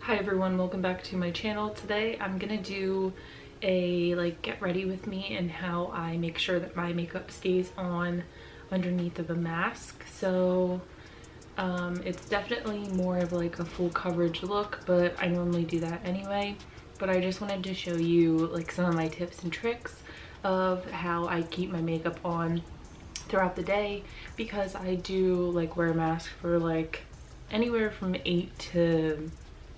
Hi everyone, welcome back to my channel. Today I'm gonna do a get ready with me and how I make sure that my makeup stays on underneath of a mask. So it's definitely more of like a full coverage look, but I normally do that anyway. But I just wanted to show you like some of my tips and tricks of how I keep my makeup on throughout the day, because I do like wear a mask for like anywhere from 8 to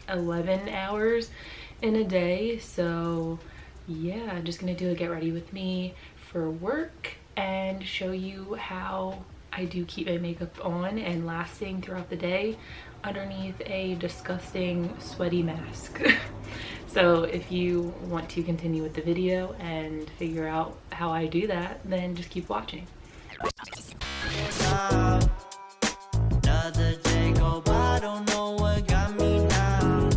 11 hours in a day. So yeah, I'm just gonna do a get ready with me for work and show you how I do keep my makeup on and lasting throughout the day underneath a disgusting sweaty mask. So if you want to continue with the video and figure out how I do that, then just keep watching. Another day go by, don't know what got me now.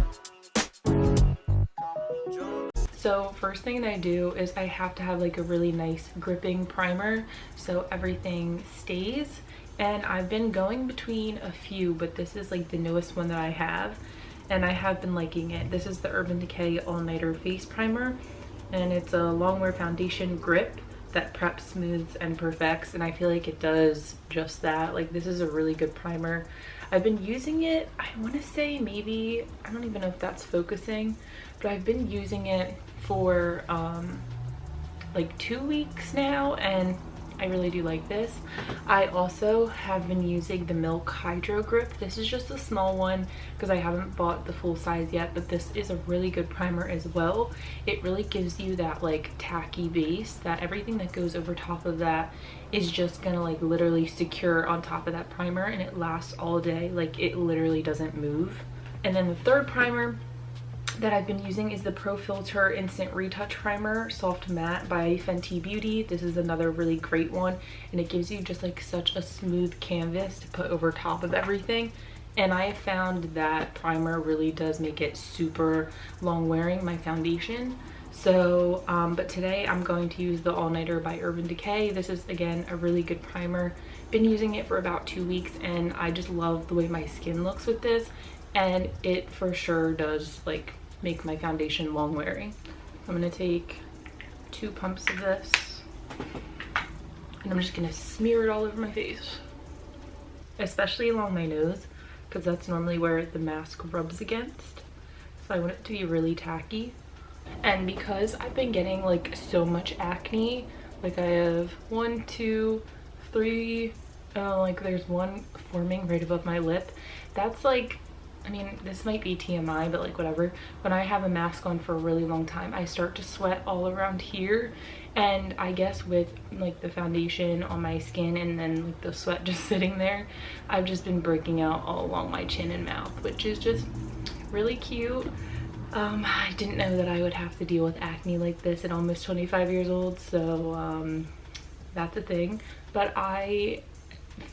So first thing that I do is I have to have like a really nice gripping primer so everything stays. And I've been going between a few, but this is like the newest one that I have and I have been liking it. This is the Urban Decay All Nighter Face Primer, and it's a long wear foundation grip that preps, smooths, and perfects, and I feel like it does just that. Like, this is a really good primer. I've been using it, I want to say maybe, I don't even know if that's focusing, but I've been using it for like 2 weeks now, and I really do like this. I also have been using the Milk Hydro Grip. This is just a small one because I haven't bought the full size yet, but this is a really good primer as well. It really gives you that like tacky base that everything that goes over top of that is just gonna like literally secure on top of that primer, and it lasts all day. Like, it literally doesn't move. And then the third primer that I've been using is the Pro Filter Instant Retouch Primer Soft Matte by Fenty Beauty. This is another really great one, and it gives you just like such a smooth canvas to put over top of everything. And I have found that primer really does make it super long wearing, my foundation. So but today I'm going to use the All Nighter by Urban Decay. This is again a really good primer. Been using it for about 2 weeks and I just love the way my skin looks with this, and it for sure does like make my foundation long wearing. I'm gonna take 2 pumps of this and I'm just gonna smear it all over my face, especially along my nose, because that's normally where the mask rubs against. So I want it to be really tacky. And because I've been getting like so much acne, like I have 1, 2, 3, like there's one forming right above my lip. That's like, I mean, this might be TMI, but like whatever. When I have a mask on for a really long time, I start to sweat all around here. And I guess with like the foundation on my skin and then like the sweat just sitting there, I've just been breaking out all along my chin and mouth, which is just really cute. I didn't know that I would have to deal with acne like this at almost 25 years old, so that's a thing. But I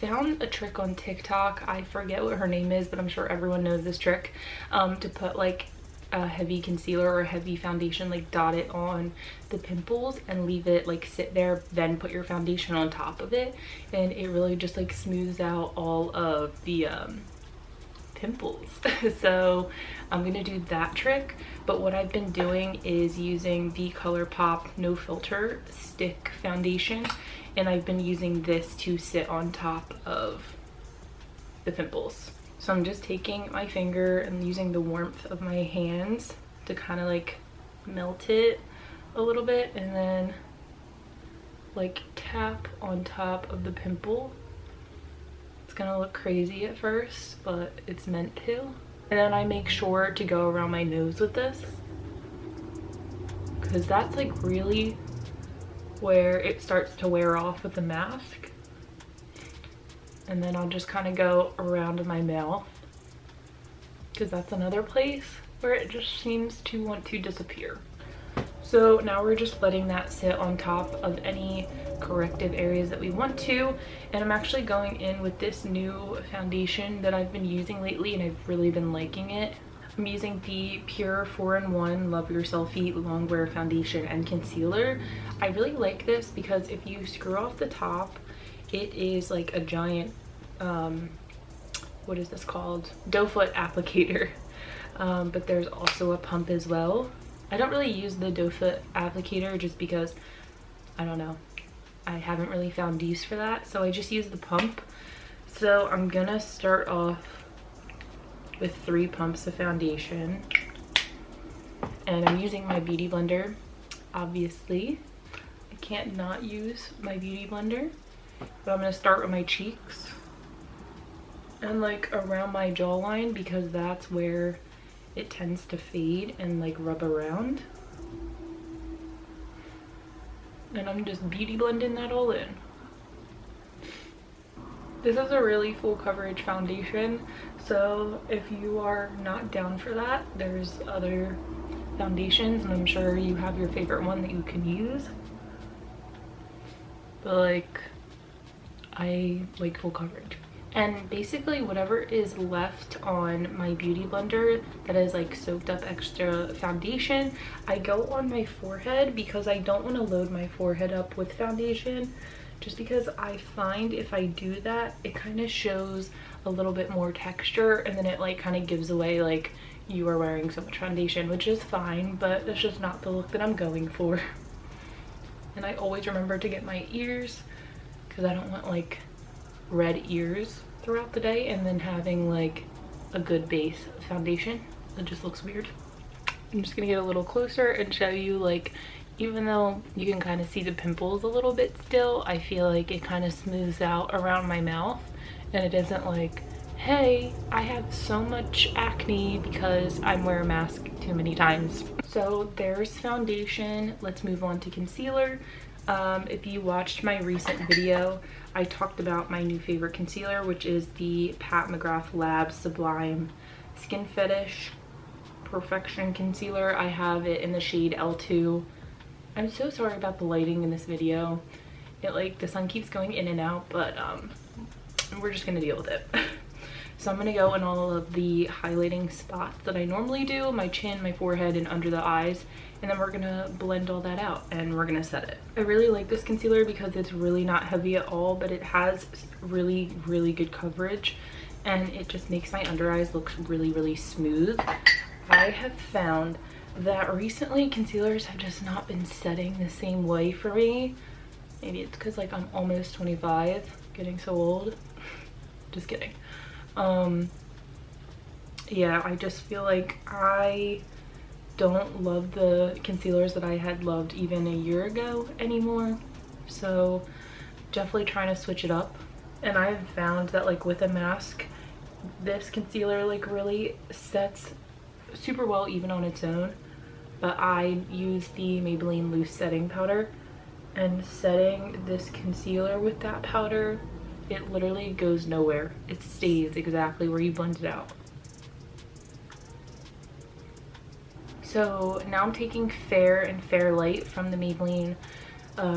found a trick on TikTok, I forget what her name is, but I'm sure everyone knows this trick, to put like a heavy concealer or a heavy foundation, like dot it on the pimples and leave it like sit there, then put your foundation on top of it, and it really just like smooths out all of the pimples. So I'm gonna do that trick, but what I've been doing is using the ColourPop No Filter Stick Foundation, and I've been using this to sit on top of the pimples. So I'm just taking my finger and using the warmth of my hands to kind of like melt it a little bit, and then like tap on top of the pimple. It's gonna look crazy at first, but it's meant to. And then I make sure to go around my nose with this, because that's like really where it starts to wear off with the mask. And then I'll just kind of go around my mouth, because that's another place where it just seems to want to disappear. So now we're just letting that sit on top of any corrective areas that we want to. And I'm actually going in with this new foundation that I've been using lately, and I've really been liking it. I'm using the Pure 4-in-1 Love Your Selfie Longwear Foundation and Concealer. I really like this because if you screw off the top, it is like a giant, what is this called? Doe foot applicator. but there's also a pump as well. I don't really use the doe foot applicator just because, I don't know, I haven't really found use for that, so I just use the pump. So I'm gonna start off with 3 pumps of foundation, and I'm using my beauty blender. Obviously I can't not use my beauty blender, but I'm gonna start with my cheeks and like around my jawline because that's where it tends to fade and like rub around. And I'm just beauty blending that all in. This is a really full coverage foundation, so if you are not down for that, there's other foundations and I'm sure you have your favorite one that you can use. But like, I like full coverage. And basically whatever is left on my beauty blender that is like soaked up extra foundation, I go on my forehead because I don't want to load my forehead up with foundation, just because I find if I do that, it kind of shows a little bit more texture and then it like kind of gives away like you are wearing so much foundation, which is fine, but that's just not the look that I'm going for. And I always remember to get my ears because I don't want like red ears throughout the day and then having like a good base foundation. It just looks weird. I'm just gonna get a little closer and show you, like, even though you can kind of see the pimples a little bit still, I feel like it kind of smooths out around my mouth and it isn't like, hey, I have so much acne because I'm wearing a mask too many times. So there's foundation. Let's move on to concealer. If you watched my recent video, I talked about my new favorite concealer, which is the Pat McGrath Lab Sublime Skin Fetish Perfection Concealer. I have it in the shade L2. I'm so sorry about the lighting in this video. The sun keeps going in and out, but we're just gonna deal with it. So I'm gonna go in all of the highlighting spots that I normally do, my chin, my forehead, and under the eyes, and then we're gonna blend all that out and we're gonna set it. I really like this concealer because it's really not heavy at all, but it has really, really good coverage and it just makes my under eyes look really, really smooth. I have found that recently concealers have just not been setting the same way for me. Maybe it's because like I'm almost 25, getting so old. Just kidding. Yeah, I just feel like I don't love the concealers that I had loved even a year ago anymore, so definitely trying to switch it up. And I've found that like with a mask, this concealer like really sets super well even on its own, but I use the Maybelline loose setting powder, and setting this concealer with that powder, it literally goes nowhere. It stays exactly where you blend it out. So now I'm taking Fair and Fair Light from the Maybelline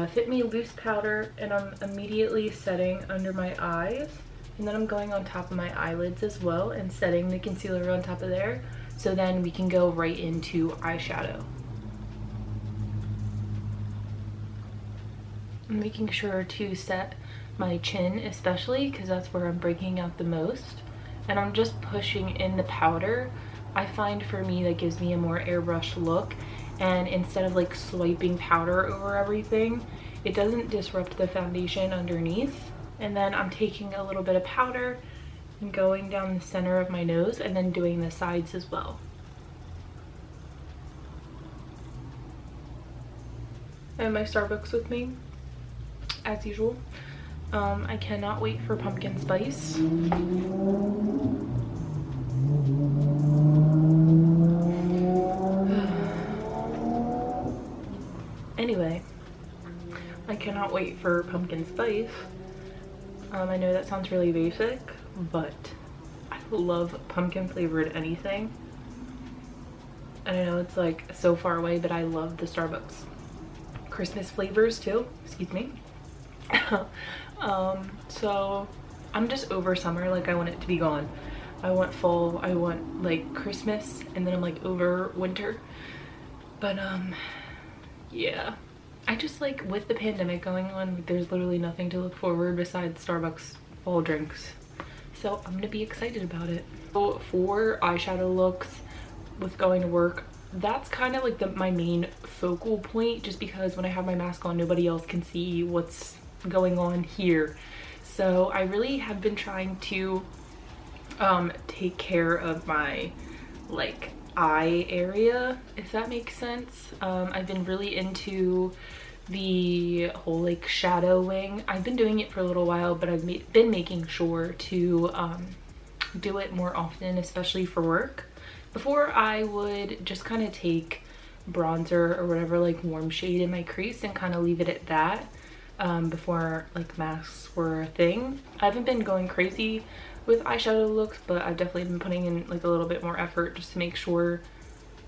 Fit Me Loose Powder, and I'm immediately setting under my eyes, and then I'm going on top of my eyelids as well and setting the concealer on top of there, so then we can go right into eyeshadow. I'm making sure to set my chin especially because that's where I'm breaking out the most, and I'm just pushing in the powder. I find for me that gives me a more airbrush look, and instead of like swiping powder over everything, it doesn't disrupt the foundation underneath. And then I'm taking a little bit of powder and going down the center of my nose and then doing the sides as well. I have my Starbucks with me as usual. I cannot wait for pumpkin spice. Anyway, I cannot wait for pumpkin spice. I know that sounds really basic, but I love pumpkin flavored anything. I don't know, it's like so far away, but I love the Starbucks Christmas flavors too, excuse me. So I'm just over summer. Like, I want it to be gone. I want fall, I want like Christmas, and then I'm like over winter. But yeah, I just like, with the pandemic going on, there's literally nothing to look forward besides Starbucks fall drinks, so I'm gonna be excited about it. So for eyeshadow looks, with going to work, that's kind of like my main focal point, just because when I have my mask on, nobody else can see what's going on here. So I really have been trying to take care of my like eye area, if that makes sense. I've been really into the whole like shadowing. I've been doing it for a little while, but I've been making sure to do it more often, especially for work. Before, I would just kind of take bronzer or whatever like warm shade in my crease and kind of leave it at that, before like masks were a thing. I haven't been going crazy with eyeshadow looks, but I've definitely been putting in like a little bit more effort just to make sure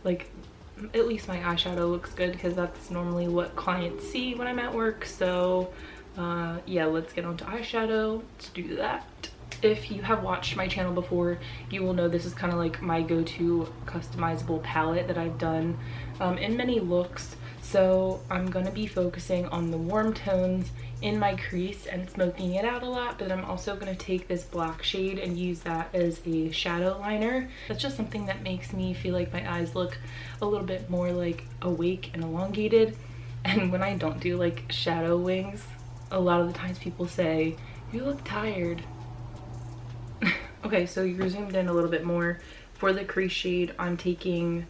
like at least my eyeshadow looks good, because that's normally what clients see when I'm at work. So yeah, let's get on to eyeshadow. Let's do that. If you have watched my channel before, you will know this is kind of like my go-to customizable palette that I've done in many looks. So I'm gonna be focusing on the warm tones in my crease and smoking it out a lot, but I'm also gonna take this black shade and use that as a shadow liner. That's just something that makes me feel like my eyes look a little bit more like awake and elongated. And when I don't do like shadow wings, a lot of the times people say, "You look tired." Okay, so you're zoomed in a little bit more. For the crease shade, I'm taking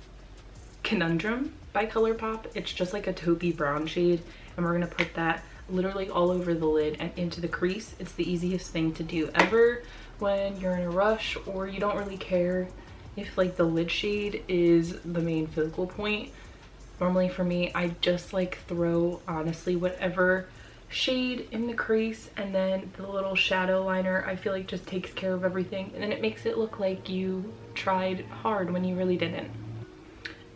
Conundrum by ColourPop. It's just like a taupey brown shade, and we're gonna put that literally all over the lid and into the crease. It's the easiest thing to do ever when you're in a rush or you don't really care if like the lid shade is the main focal point. Normally for me, I just like throw honestly whatever shade in the crease, and then the little shadow liner I feel like just takes care of everything, and then it makes it look like you tried hard when you really didn't.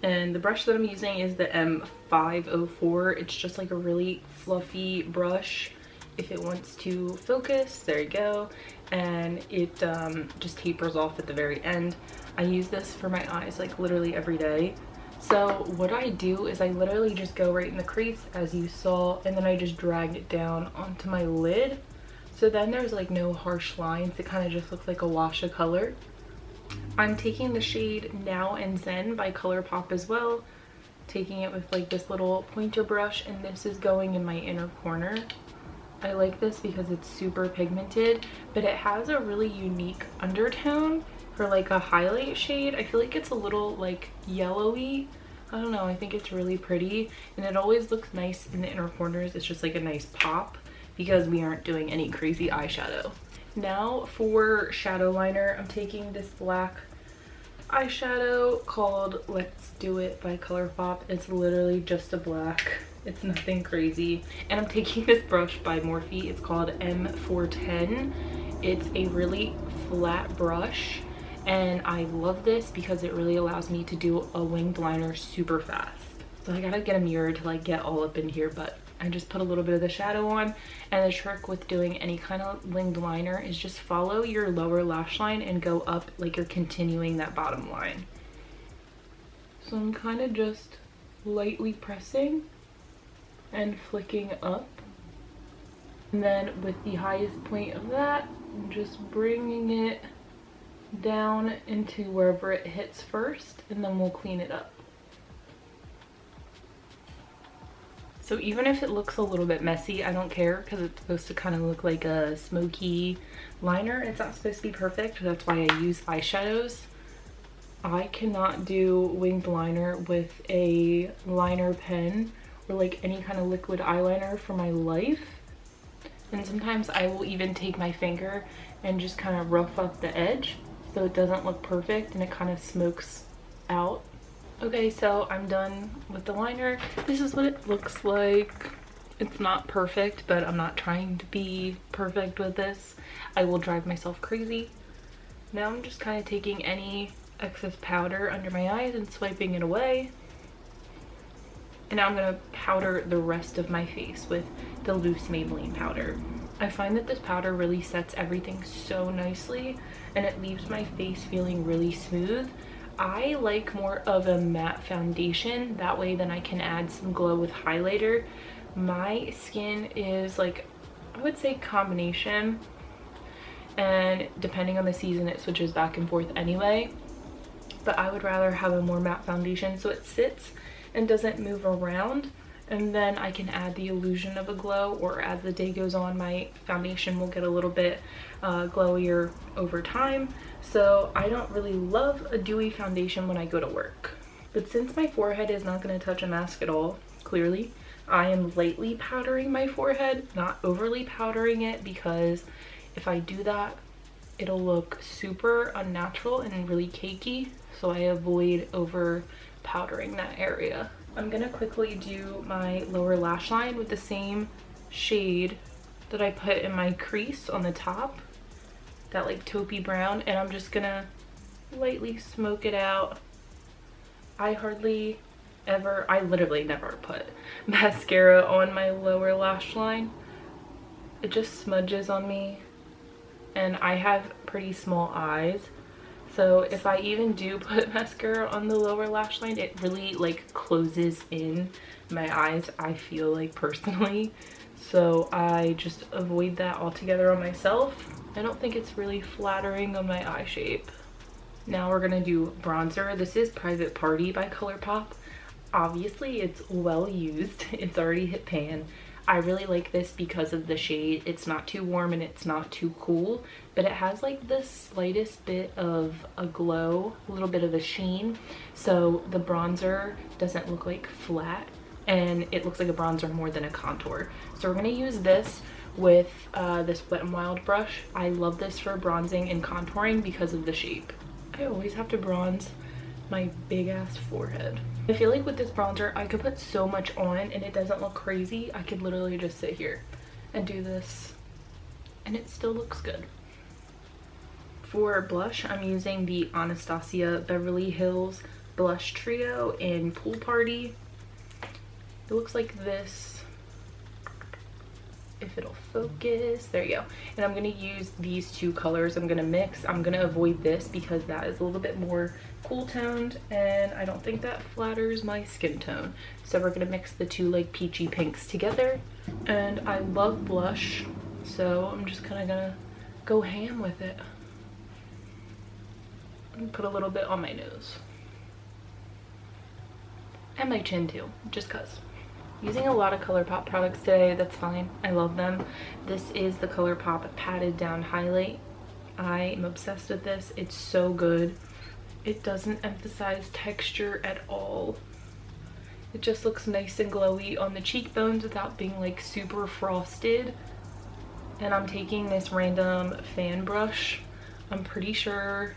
And the brush that I'm using is the M504. It's just like a really fluffy brush. If it wants to focus, there you go. And it just tapers off at the very end. I use this for my eyes like literally every day. So what I do is I literally just go right in the crease as you saw, and then I just drag it down onto my lid. So then there's like no harsh lines. It kind of just looks like a wash of color. I'm taking the shade Now and Zen by ColourPop as well, taking it with like this little pointer brush, and this is going in my inner corner. I like this because it's super pigmented, but it has a really unique undertone for like a highlight shade. I feel like it's a little like yellowy. I don't know, I think it's really pretty, and it always looks nice in the inner corners. It's just like a nice pop because we aren't doing any crazy eyeshadow. Now for shadow liner, I'm taking this black eyeshadow called Let's Do It by ColourPop. It's literally just a black. It's nothing crazy. And I'm taking this brush by Morphe. It's called M410. It's a really flat brush, and I love this because it really allows me to do a winged liner super fast. So I gotta get a mirror to like get all up in here, but I just put a little bit of the shadow on. And the trick with doing any kind of winged liner is just follow your lower lash line and go up like you're continuing that bottom line. So I'm kind of just lightly pressing and flicking up, and then with the highest point of that, I'm just bringing it down into wherever it hits first, and then we'll clean it up. So even if it looks a little bit messy, I don't care, because it's supposed to kind of look like a smoky liner. It's not supposed to be perfect. That's why I use eyeshadows. I cannot do winged liner with a liner pen or like any kind of liquid eyeliner for my life. And sometimes I will even take my finger and just kind of rough up the edge so it doesn't look perfect and it kind of smokes out. Okay, so I'm done with the liner. This is what it looks like. It's not perfect, but I'm not trying to be perfect with this. I will drive myself crazy. Now I'm just kind of taking any excess powder under my eyes and swiping it away. And now I'm gonna powder the rest of my face with the loose Maybelline powder. I find that this powder really sets everything so nicely, and it leaves my face feeling really smooth. I like more of a matte foundation, that way then I can add some glow with highlighter. My skin is like, I would say combination, and depending on the season it switches back and forth anyway. but I would rather have a more matte foundation so it sits and doesn't move around, and then I can add the illusion of a glow, or as the day goes on my foundation will get a little bit glowier over time. So I don't really love a dewy foundation when I go to work. But since my forehead is not going to touch a mask at all, clearly, I am lightly powdering my forehead, not overly powdering it, because if I do that, it'll look super unnatural and really cakey. So I avoid over powdering that area. I'm gonna quickly do my lower lash line with the same shade that I put in my crease on the top, that like taupey brown, and I'm just gonna lightly smoke it out. I literally never put mascara on my lower lash line. It just smudges on me, and I have pretty small eyes, so if I even do put mascara on the lower lash line, it really like closes in my eyes, I feel like, personally. So I just avoid that altogether on myself. I don't think it's really flattering on my eye shape. Now we're gonna do bronzer. This is Private Party by ColourPop. Obviously it's well used, it's already hit pan. I really like this because of the shade. It's not too warm and it's not too cool, but it has like the slightest bit of a glow, a little bit of a sheen, so the bronzer doesn't look like flat, and it looks like a bronzer more than a contour. So we're gonna use this with this Wet n Wild brush. I love this for bronzing and contouring because of the shape. I always have to bronze my big ass forehead. I feel like with this bronzer I could put so much on and it doesn't look crazy. I could literally just sit here and do this and it still looks good. For blush, I'm using the Anastasia Beverly Hills Blush Trio in Pool Party. It looks like this, if it'll focus. There you go. And I'm gonna use these two colors. I'm gonna mix. I'm gonna avoid this because that is a little bit more cool toned and I don't think that flatters my skin tone. So we're gonna mix the two like peachy pinks together. And I love blush, so I'm just kind of gonna go ham with it and put a little bit on my nose and my chin too, just cause. Using a lot of ColourPop products today, that's fine. I love them. This is the ColourPop Padded Down Highlight. I am obsessed with this. It's so good. It doesn't emphasize texture at all. It just looks nice and glowy on the cheekbones without being like super frosted. And I'm taking this random fan brush. I'm pretty sure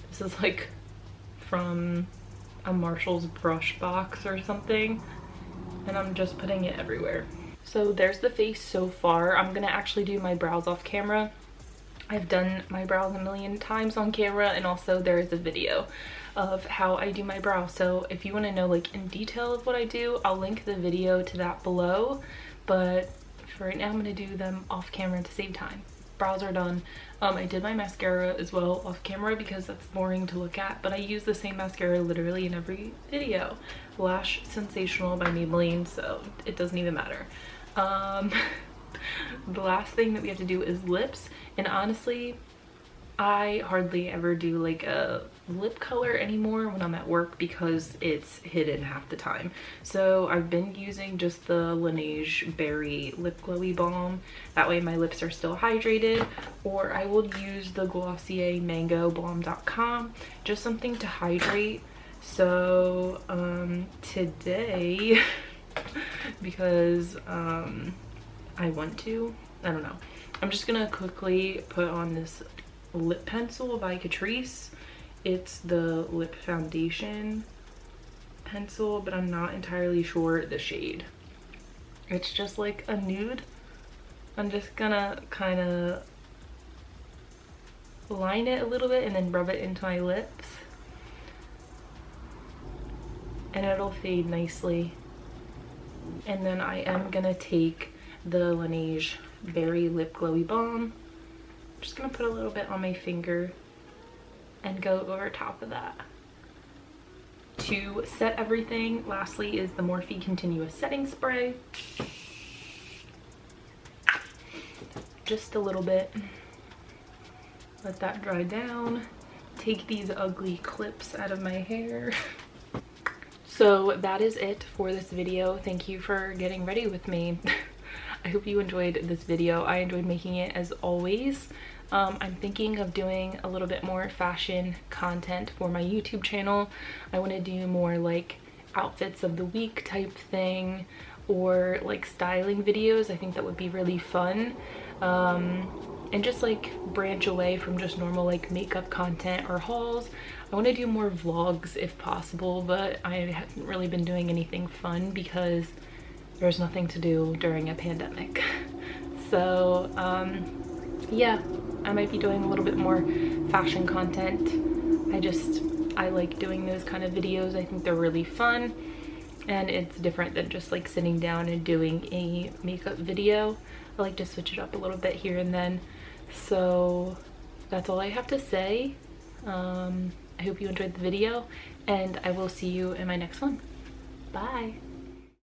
this is like from a Marshall's brush box or something. And I'm just putting it everywhere. So there's the face so far. I'm gonna actually do my brows off camera. I've done my brows a million times on camera, and also there is a video of how I do my brows. So if you want to know like in detail of what I do, I'll link the video to that below. But for right now, I'm gonna do them off camera to save time. Brows are done. I did my mascara as well off camera because that's boring to look at, but I use the same mascara literally in every video. Lash Sensational by Maybelline, so it doesn't even matter. The last thing that we have to do is lips, and honestly I hardly ever do like a lip color anymore when I'm at work because it's hidden half the time. So I've been using just the Laneige Berry Lip Glowy Balm. That way my lips are still hydrated. Or I will use the Glossier Mango Balm.com, just something to hydrate. So today, because I want to, I don't know, I'm just gonna quickly put on this lip pencil by Catrice. It's the lip foundation pencil, but I'm not entirely sure the shade. It's just like a nude. I'm just gonna kind of line it a little bit and then rub it into my lips, and it'll fade nicely. And then I am gonna take the Laneige Berry Lip Glowy Balm. Just gonna put a little bit on my finger and go over top of that. To set everything, lastly is the Morphe Continuous Setting Spray. Just a little bit. Let that dry down. take these ugly clips out of my hair. So that is it for this video. Thank you for getting ready with me. I hope you enjoyed this video. I enjoyed making it as always. I'm thinking of doing a little bit more fashion content for my YouTube channel. I want to do more like outfits of the week type thing, or like styling videos. I think that would be really fun. And just like branch away from just normal like makeup content or hauls. I want to do more vlogs if possible, but I haven't really been doing anything fun because there's nothing to do during a pandemic. So yeah, I might be doing a little bit more fashion content. I like doing those kind of videos. I think they're really fun, and it's different than just like sitting down and doing a makeup video. I like to switch it up a little bit here and then. So that's all I have to say. I hope you enjoyed the video, and I will see you in my next one. Bye.